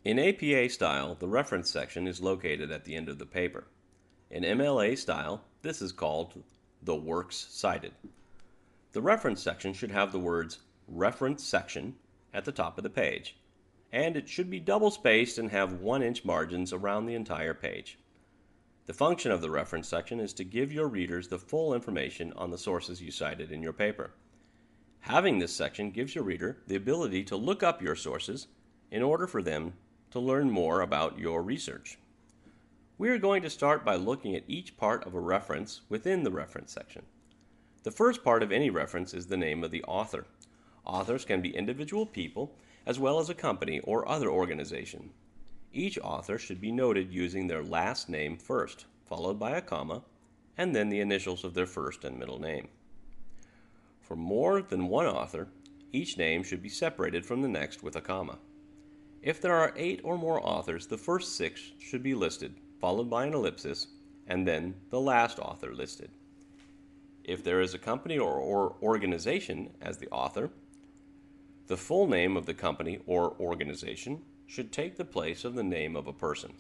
In APA style, the reference section is located at the end of the paper. In MLA style, this is called the works cited. The reference section should have the words reference section at the top of the page, and it should be double spaced and have 1-inch margins around the entire page. The function of the reference section is to give your readers the full information on the sources you cited in your paper. Having this section gives your reader the ability to look up your sources in order for them to learn more about your research. We are going to start by looking at each part of a reference within the reference section. The first part of any reference is the name of the author. Authors can be individual people as well as a company or other organization. Each author should be noted using their last name first, followed by a comma, and then the initials of their first and middle name. For more than one author, each name should be separated from the next with a comma. If there are 8 or more authors, the first 6 should be listed, followed by an ellipsis, and then the last author listed. If there is a company or organization as the author, the full name of the company or organization should take the place of the name of a person.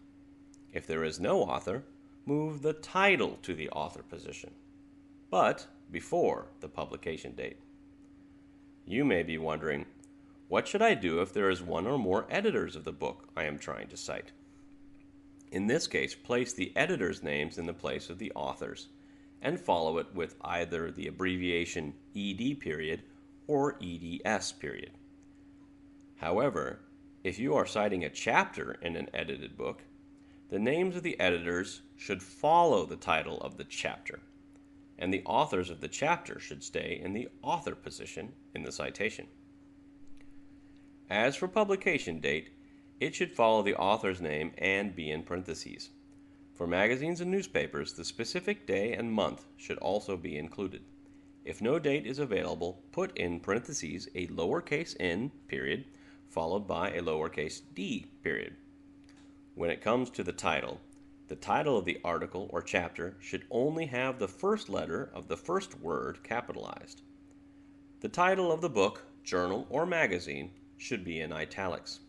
If there is no author, move the title to the author position, but before the publication date. You may be wondering, what should I do if there is one or more editors of the book I am trying to cite? In this case, place the editors' names in the place of the authors, and follow it with either the abbreviation ED period or EDS period. However, if you are citing a chapter in an edited book, the names of the editors should follow the title of the chapter, and the authors of the chapter should stay in the author position in the citation. As for publication date, it should follow the author's name and be in parentheses. For magazines and newspapers, the specific day and month should also be included. If no date is available, put in parentheses a lowercase n period followed by a lowercase d period. When it comes to the title of the article or chapter should only have the first letter of the first word capitalized. The title of the book, journal, or magazine should be in italics.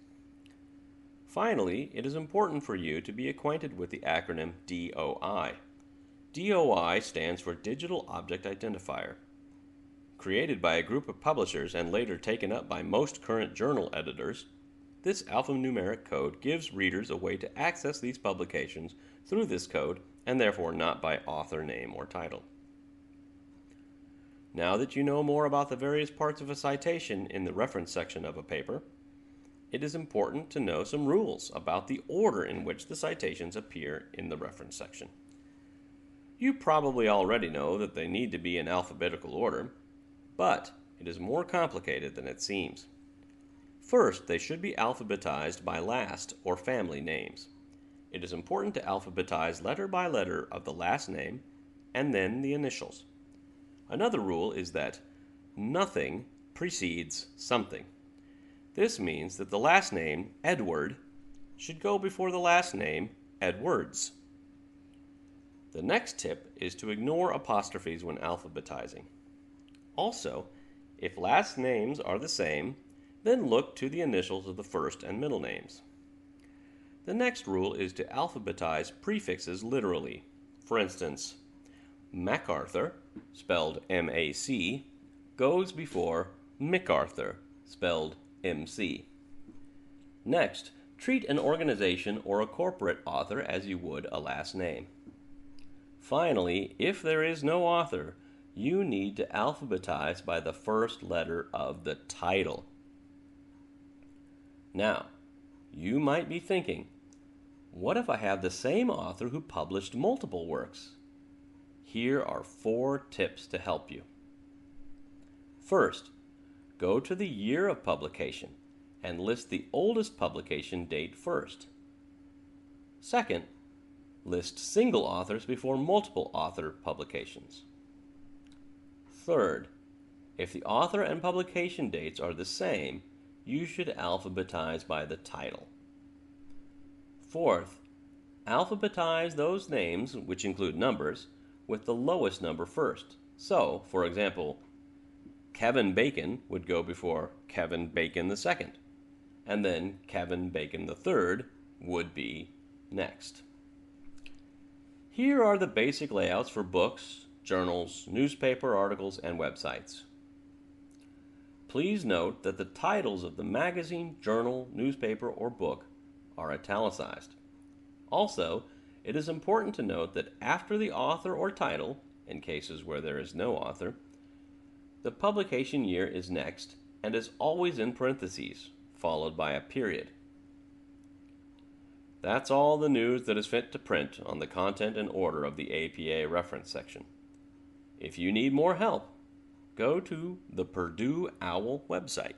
Finally, it is important for you to be acquainted with the acronym DOI. DOI stands for Digital Object Identifier. Created by a group of publishers and later taken up by most current journal editors, this alphanumeric code gives readers a way to access these publications through this code and therefore not by author name or title. Now that you know more about the various parts of a citation in the reference section of a paper, it is important to know some rules about the order in which the citations appear in the reference section. You probably already know that they need to be in alphabetical order, but it is more complicated than it seems. First, they should be alphabetized by last or family names. It is important to alphabetize letter by letter of the last name and then the initials. Another rule is that nothing precedes something. This means that the last name, Edward, should go before the last name, Edwards. The next tip is to ignore apostrophes when alphabetizing. Also, if last names are the same, then look to the initials of the first and middle names. The next rule is to alphabetize prefixes literally. For instance, MacArthur, spelled M-A-C, goes before MacArthur, spelled M-C. Next, treat an organization or a corporate author as you would a last name. Finally, if there is no author, you need to alphabetize by the first letter of the title. Now, you might be thinking, what if I have the same author who published multiple works? Here are 4 tips to help you. First, go to the year of publication and list the oldest publication date first. Second, list single authors before multiple author publications. Third, if the author and publication dates are the same, you should alphabetize by the title. Fourth, alphabetize those names, which include numbers, with the lowest number first. So, for example, Kevin Bacon would go before Kevin Bacon II, and then Kevin Bacon III would be next. Here are the basic layouts for books, journals, newspaper articles, and websites. Please note that the titles of the magazine, journal, newspaper, or book are italicized. Also, it is important to note that after the author or title, in cases where there is no author, the publication year is next and is always in parentheses, followed by a period. That's all the news that is fit to print on the content and order of the APA reference section. If you need more help, go to the Purdue OWL website.